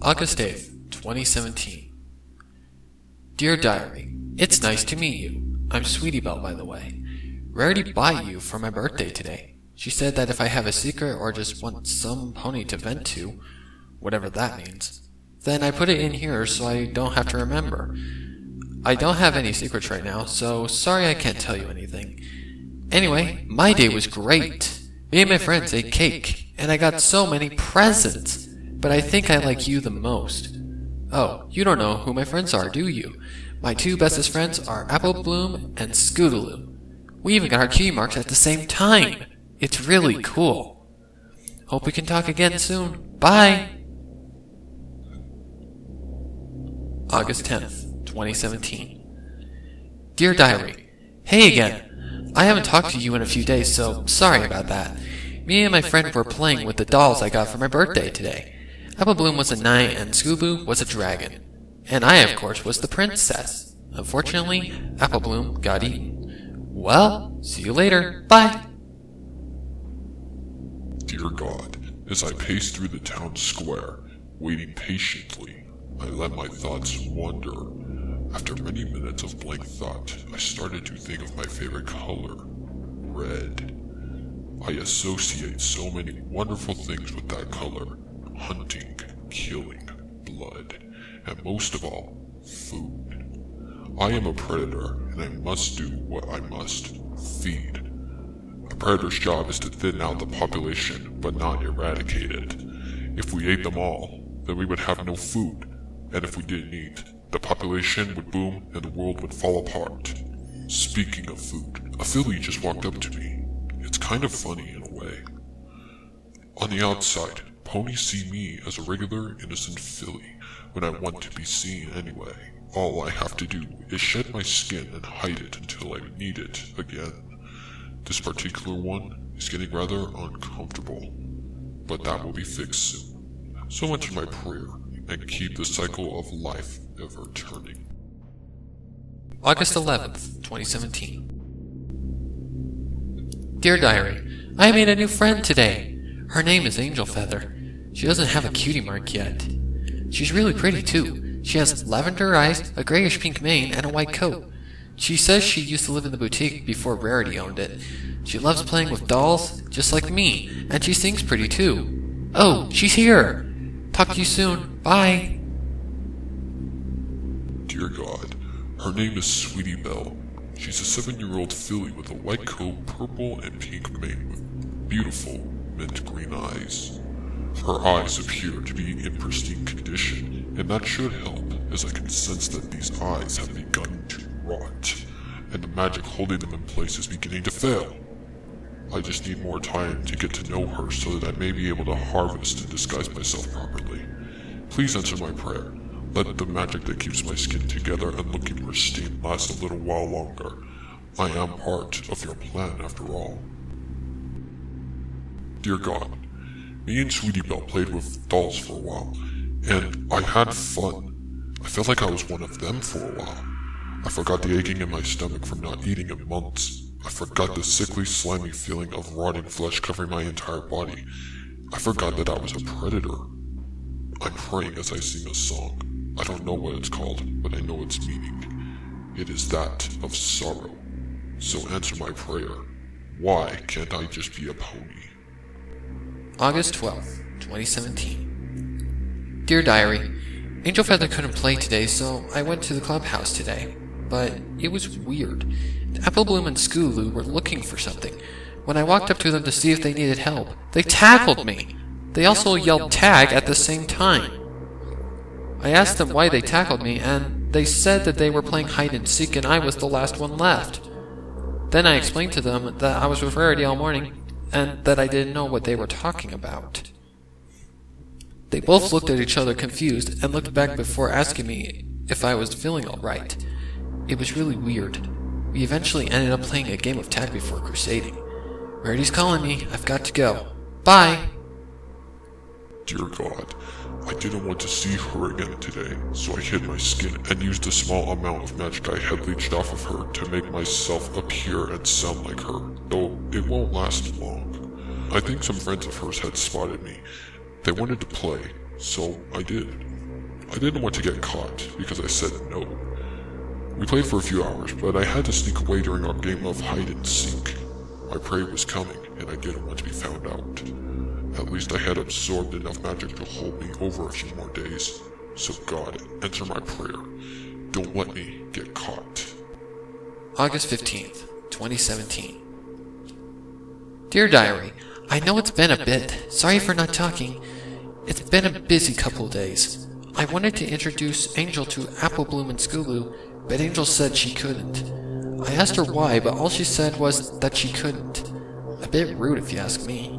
August 8th, 2017. Dear Diary, it's nice to meet you. I'm Sweetie Belle, by the way. Rarity bought you for my birthday today. She said that if I have a secret or just want some pony to vent to, whatever that means, then I put it in here so I don't have to remember. I don't have any secrets right now, so sorry I can't tell you anything. Anyway, my day was great. Me and my friends ate cake, and I got so many presents. But I think I like you the most. Oh, you don't know who my friends are, do you? My two bestest friends are Apple Bloom and Scootaloo. We even got our cutie marks at the same time. It's really cool. Hope we can talk again soon. Bye! August 10th, 2017. Dear Diary, hey again. I haven't talked to you in a few days, so sorry about that. Me and my friend were playing with the dolls I got for my birthday today. Apple Bloom was a knight and Scootaloo was a dragon. And I, of course, was the princess. Unfortunately, Apple Bloom got eaten. Well, see you later. Bye! Dear God, as I paced through the town square, waiting patiently, I let my thoughts wander. After many minutes of blank thought, I started to think of my favorite color, red. I associate so many wonderful things with that color. Hunting, killing, blood, and most of all, food. I am a predator, and I must do what I must, feed. A predator's job is to thin out the population, but not eradicate it. If we ate them all, then we would have no food, and if we didn't eat, the population would boom and the world would fall apart. Speaking of food, a filly just walked up to me. It's kind of funny in a way. On the outside, ponies see me as a regular, innocent filly when I want to be seen anyway. All I have to do is shed my skin and hide it until I need it again. This particular one is getting rather uncomfortable, but that will be fixed soon. So enter my prayer and keep the cycle of life ever turning. August 11th, 2017. Dear Diary, I made a new friend today. Her name is Angel Feather. She doesn't have a cutie mark yet. She's really pretty too. She has lavender eyes, a grayish pink mane, and a white coat. She says she used to live in the boutique before Rarity owned it. She loves playing with dolls, just like me, and she sings pretty too. Oh, she's here! Talk to you soon. Bye! Dear God, her name is Sweetie Belle. She's a 7-year-old filly with a white coat, purple and pink mane with beautiful mint green eyes. Her eyes appear to be in pristine condition, and that should help, as I can sense that these eyes have begun to rot, and the magic holding them in place is beginning to fail. I just need more time to get to know her so that I may be able to harvest and disguise myself properly. Please answer my prayer. Let the magic that keeps my skin together and looking pristine last a little while longer. I am part of your plan after all. Dear God, me and Sweetie Belle played with dolls for a while, and I had fun. I felt like I was one of them for a while. I forgot the aching in my stomach from not eating in months. I forgot the sickly, slimy feeling of rotting flesh covering my entire body. I forgot that I was a predator. I'm praying as I sing a song. I don't know what it's called, but I know its meaning. It is that of sorrow. So answer my prayer. Why can't I just be a pony? August 12th, 2017. Dear Diary, Angel Feather couldn't play today, so I went to the clubhouse today. But it was weird. Apple Bloom and Scootaloo were looking for something. When I walked up to them to see if they needed help, they tackled me. They also yelled tag at the same time. I asked them why they tackled me, and they said that they were playing hide and seek and I was the last one left. Then I explained to them that I was with Rarity all morning, and that I didn't know what they were talking about. They both looked at each other confused and looked back before asking me if I was feeling alright. It was really weird. We eventually ended up playing a game of tag before crusading. Rarity's calling me. I've got to go. Bye! Dear God, I didn't want to see her again today, so I hid my skin and used a small amount of magic I had leached off of her to make myself appear and sound like her, though it won't last long. I think some friends of hers had spotted me. They wanted to play, so I did. I didn't want to get caught because I said no. We played for a few hours, but I had to sneak away during our game of hide and seek. My prey was coming, and I didn't want to be found out. At least I had absorbed enough magic to hold me over a few more days. So God, answer my prayer. Don't let me get caught. August 15th, 2017. Dear Diary, I know it's been a bit. Sorry for not talking. It's been a busy couple of days. I wanted to introduce Angel to Apple Bloom and Scoobloo, but Angel said she couldn't. I asked her why, but all she said was that she couldn't. A bit rude if you ask me.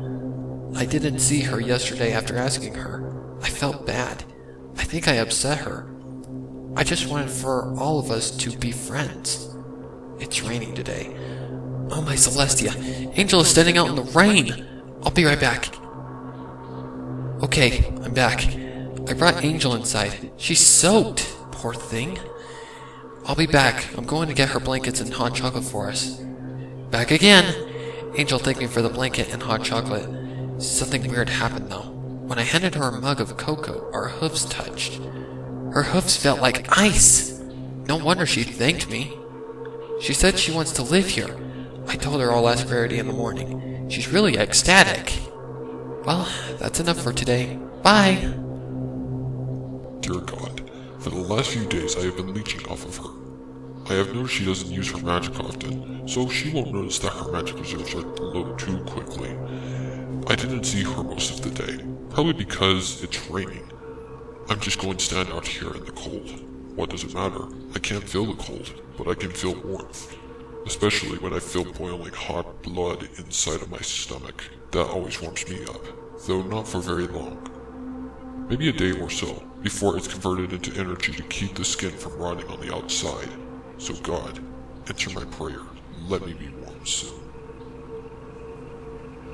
I didn't see her yesterday after asking her. I felt bad. I think I upset her. I just wanted for all of us to be friends. It's raining today. Oh my Celestia, Angel is standing out in the rain! I'll be right back. Okay, I'm back. I brought Angel inside. She's soaked, poor thing. I'll be back. I'm going to get her blankets and hot chocolate for us. Back again! Angel thanked me for the blanket and hot chocolate. Something weird happened though. When I handed her a mug of cocoa, our hoofs touched. Her hoofs felt like ice! No wonder she thanked me. She said she wants to live here. I told her I'll ask Rarity in the morning. She's really ecstatic. Well, that's enough for today. Bye! Dear God, for the last few days I have been leeching off of her. I have noticed she doesn't use her magic often, so she won't notice that her magic reserves are low too quickly. I didn't see her most of the day, probably because it's raining. I'm just going to stand out here in the cold. What does it matter? I can't feel the cold, but I can feel warmth. Especially when I feel boiling hot blood inside of my stomach. That always warms me up, though not for very long. Maybe a day or so, before it's converted into energy to keep the skin from rotting on the outside. So God, answer my prayer. Let me be warm soon.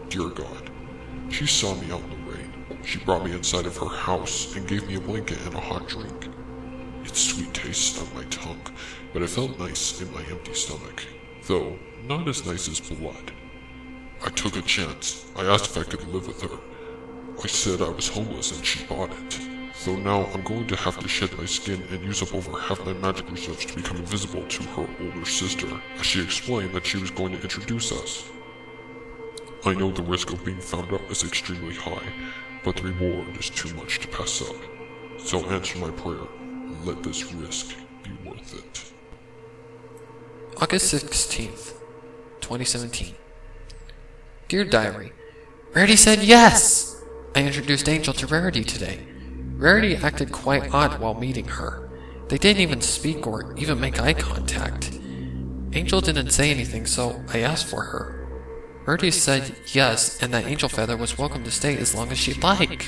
Dear God, she saw me out in the rain. She brought me inside of her house and gave me a blanket and a hot drink. Its sweet taste stung my tongue, but it felt nice in my empty stomach, though not as nice as blood. I took a chance. I asked if I could live with her. I said I was homeless and she bought it. So now I'm going to have to shed my skin and use up over half my magic reserves to become invisible to her older sister, as she explained that she was going to introduce us. I know the risk of being found out is extremely high, but the reward is too much to pass up. So answer my prayer, and let this risk be worth it. August 16th, 2017. Dear Diary, Rarity said yes! I introduced Angel to Rarity today. Rarity acted quite odd while meeting her. They didn't even speak or even make eye contact. Angel didn't say anything, so I asked for her. Rarity said yes, and that Angel Feather was welcome to stay as long as she'd like.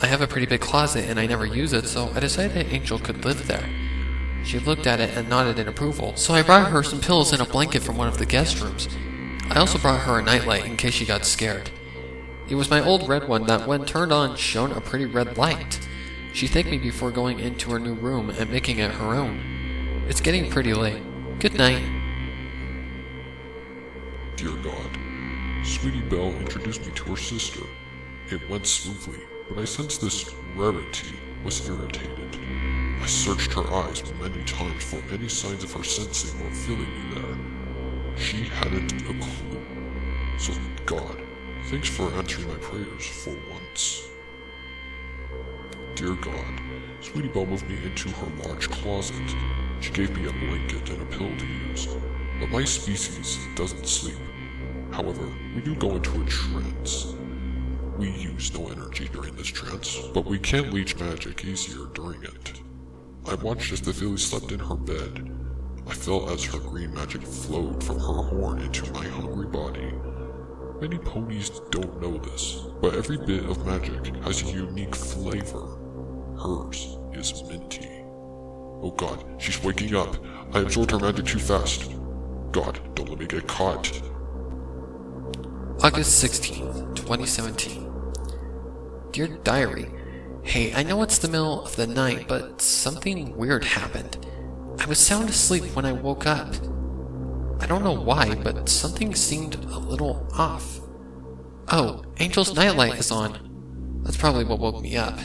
I have a pretty big closet and I never use it, so I decided that Angel could live there. She looked at it and nodded in approval, so I brought her some pillows and a blanket from one of the guest rooms. I also brought her a nightlight in case she got scared. It was my old red one that, when turned on, shone a pretty red light. She thanked me before going into her new room and making it her own. It's getting pretty late. Good night. Dear God, Sweetie Belle introduced me to her sister. It went smoothly, but I sensed this Rarity was irritated. I searched her eyes many times for any signs of her sensing or feeling me there. She hadn't a clue. So God, thanks for answering my prayers for once. Dear God, Sweetie Belle moved me into her large closet. She gave me a blanket and a pillow to use, but my species doesn't sleep. However, we do go into a trance. We use no energy during this trance, but we can leech magic easier during it. I watched as the filly slept in her bed. I felt as her green magic flowed from her horn into my hungry body. Many ponies don't know this, but every bit of magic has a unique flavor. Hers is minty. Oh God, she's waking up. I absorbed her magic too fast. God, don't let me get caught. August 16th, 2017. Dear Diary, hey, I know it's the middle of the night, but something weird happened. I was sound asleep when I woke up. I don't know why, but something seemed a little off. Oh, Angel's nightlight is on. That's probably what woke me up.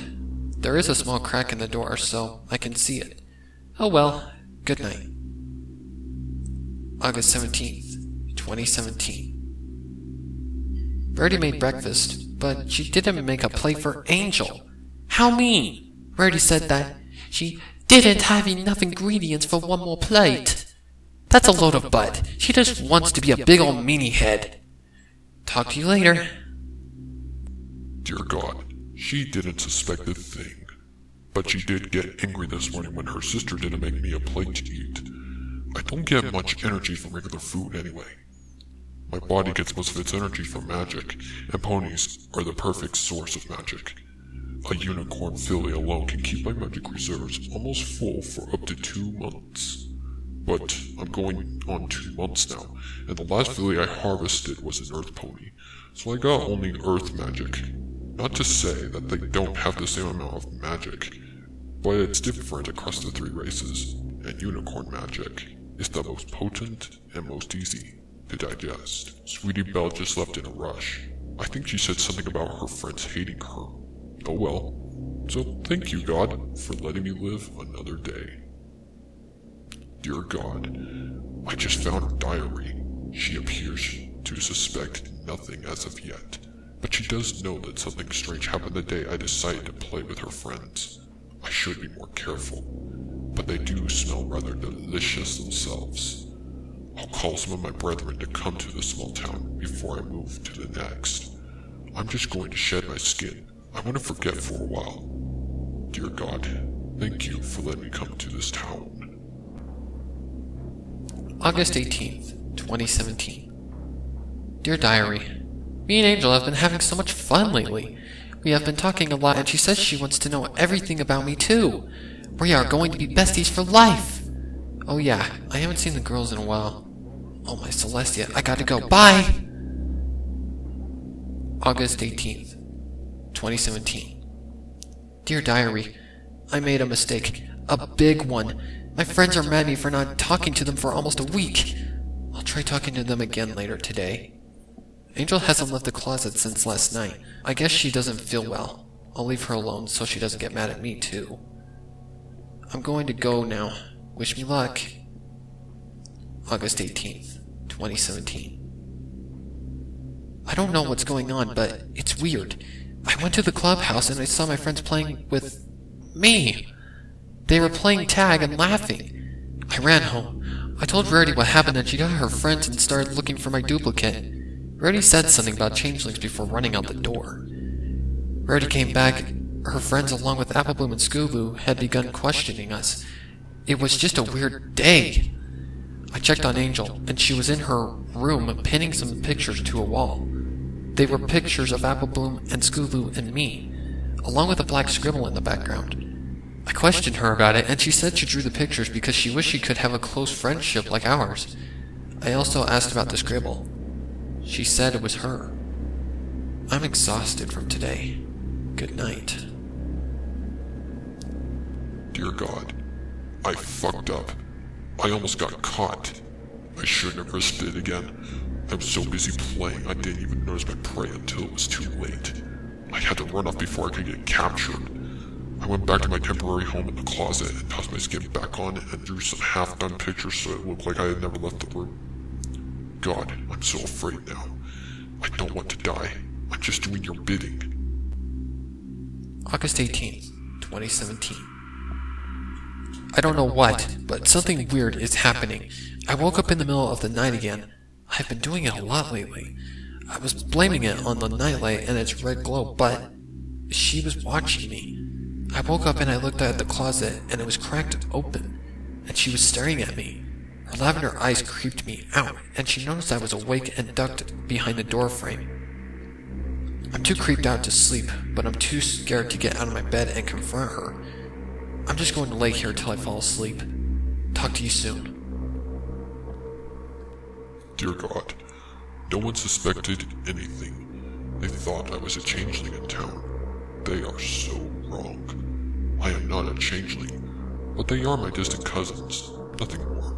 There is a small crack in the door, so I can see it. Oh well, good night. August 17th, 2017. Rarity made breakfast, but she didn't make a plate for Angel. How mean! Rarity said that she didn't have enough ingredients for one more plate. That's a load of butt. She just wants to be a big old meanie head. Talk to you later. Dear God, she didn't suspect a thing. But she did get angry this morning when her sister didn't make me a plate to eat. I don't get much energy from regular food anyway. My body gets most of its energy from magic, and ponies are the perfect source of magic. A unicorn filly alone can keep my magic reserves almost full for up to 2 months. But I'm going on 2 months now, and the last filly I harvested was an earth pony, so I got only earth magic. Not to say that they don't have the same amount of magic, but it's different across the 3 races, and unicorn magic is the most potent and most easy to digest. Sweetie Belle just left in a rush. I think she said something about her friends hating her. Oh well. So thank you, God, for letting me live another day. Dear God, I just found her diary. She appears to suspect nothing as of yet, but she does know that something strange happened the day I decided to play with her friends. I should be more careful, but they do smell rather delicious themselves. I'll call some of my brethren to come to this small town before I move to the next. I'm just going to shed my skin. I want to forget for a while. Dear God, thank you for letting me come to this town. August 18th, 2017. Dear Diary, me and Angel have been having so much fun lately. We have been talking a lot, and she says she wants to know everything about me too. We are going to be besties for life. Oh yeah, I haven't seen the girls in a while. Oh my Celestia, I gotta go. Bye! August 18th, 2017. Dear Diary, I made a mistake. A big one. My friends are mad at me for not talking to them for almost a week. I'll try talking to them again later today. Angel hasn't left the closet since last night. I guess she doesn't feel well. I'll leave her alone so she doesn't get mad at me too. I'm going to go now. Wish me luck. August 18th, 2017. I don't know what's going on, but it's weird. I went to the clubhouse and I saw my friends playing with me. They were playing tag and laughing. I ran home. I told Rarity what happened and she got her friends and started looking for my duplicate. Rarity said something about changelings before running out the door. Rarity came back. Her friends, along with Applebloom and Scoobloo, had begun questioning us. It was just a weird day. I checked on Angel, and she was in her room pinning some pictures to a wall. They were pictures of Applebloom and Scoobloo and me, along with a black scribble in the background. I questioned her about it, and she said she drew the pictures because she wished she could have a close friendship like ours. I also asked about the scribble. She said it was her. I'm exhausted from today. Good night. Dear God, I fucked up. I almost got caught. I shouldn't have risked it again. I was so busy playing I didn't even notice my prey until it was too late. I had to run off before I could get captured. I went back to my temporary home in the closet and tossed my skin back on and drew some half-done pictures so it looked like I had never left the room. God, I'm so afraid now. I don't want to die. I'm just doing your bidding. August 18th, 2017. I don't know what, but something weird is happening. I woke up in the middle of the night again. I've been doing it a lot lately. I was blaming it on the nightlight and its red glow, but she was watching me. I woke up and I looked at the closet and it was cracked open, and she was staring at me. Her lavender eyes creeped me out, and she noticed I was awake and ducked behind the door frame. I'm too creeped out to sleep, but I'm too scared to get out of my bed and confront her. I'm just going to lay here till I fall asleep. Talk to you soon. Dear God, no one suspected anything. They thought I was a changeling in town. They are so wrong. I am not a changeling, but they are my distant cousins, nothing more.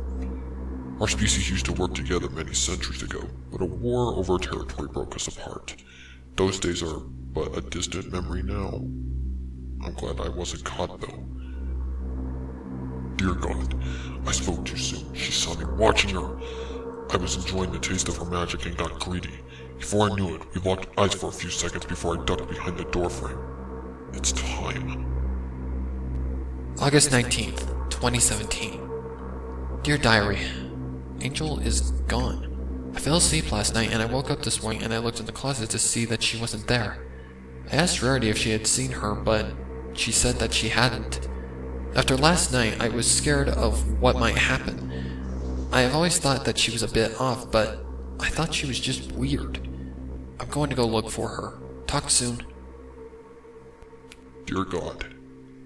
Our species used to work together many centuries ago, but a war over territory broke us apart. Those days are but a distant memory now. I'm glad I wasn't caught though. Dear God, I spoke too soon. She saw me watching her. I was enjoying the taste of her magic and got greedy. Before I knew it, we locked eyes for a few seconds before I ducked behind the doorframe. It's time. August 19th, 2017. Dear Diary, Angel is gone. I fell asleep last night and I woke up this morning and I looked in the closet to see that she wasn't there. I asked Rarity if she had seen her, but she said that she hadn't. After last night, I was scared of what might happen. I have always thought that she was a bit off, but I thought she was just weird. I'm going to go look for her. Talk soon. Dear God,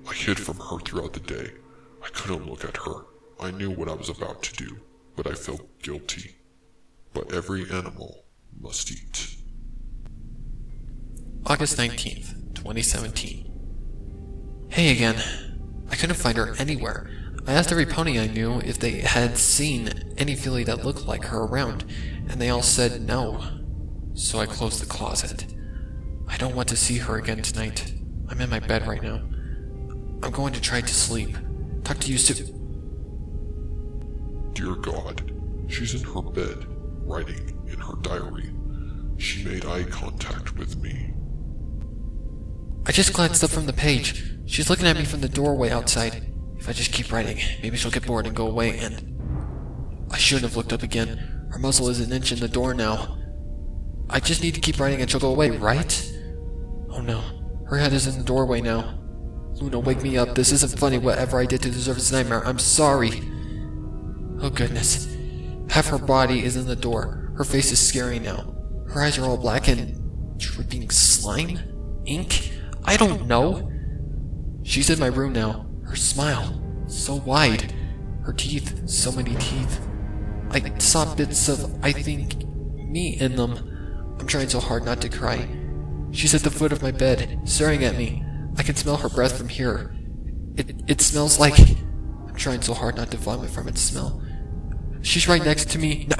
I hid from her throughout the day. I couldn't look at her. I knew what I was about to do, but I felt guilty. But every animal must eat. August 19th, 2017. Hey again. I couldn't find her anywhere. I asked every pony I knew if they had seen any filly that looked like her around, and they all said no. So I closed the closet. I don't want to see her again tonight. I'm in my bed right now. I'm going to try to sleep. Talk to you soon. Dear God, she's in her bed, writing in her diary. She made eye contact with me. I just glanced up from the page. She's looking at me from the doorway outside. If I just keep writing, maybe she'll get bored and go away, and... I shouldn't have looked up again. Her muzzle is an inch in the door now. I just need to keep writing and she'll go away, right? Oh no. Her head is in the doorway now. Luna, wake me up. This isn't funny. Whatever I did to deserve this nightmare, I'm sorry. Oh goodness. Half her body is in the door. Her face is scary now. Her eyes are all black and... dripping slime? Ink? I don't know. She's in my room now. Her smile, so wide. Her teeth, so many teeth. I saw bits of, I think, me in them. I'm trying so hard not to cry. She's at the foot of my bed, staring at me. I can smell her breath from here. It smells like... I'm trying so hard not to vomit from its smell. She's right next to me. No.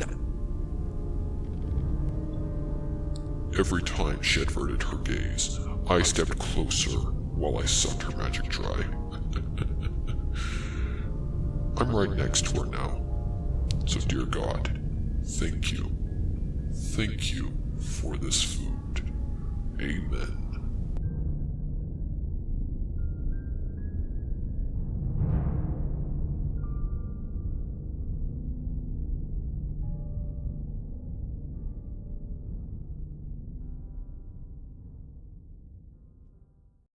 Every time she averted her gaze, I stepped closer while I sucked her magic dry. I'm right next to her now. So dear God, thank you. Thank you for this food. Amen.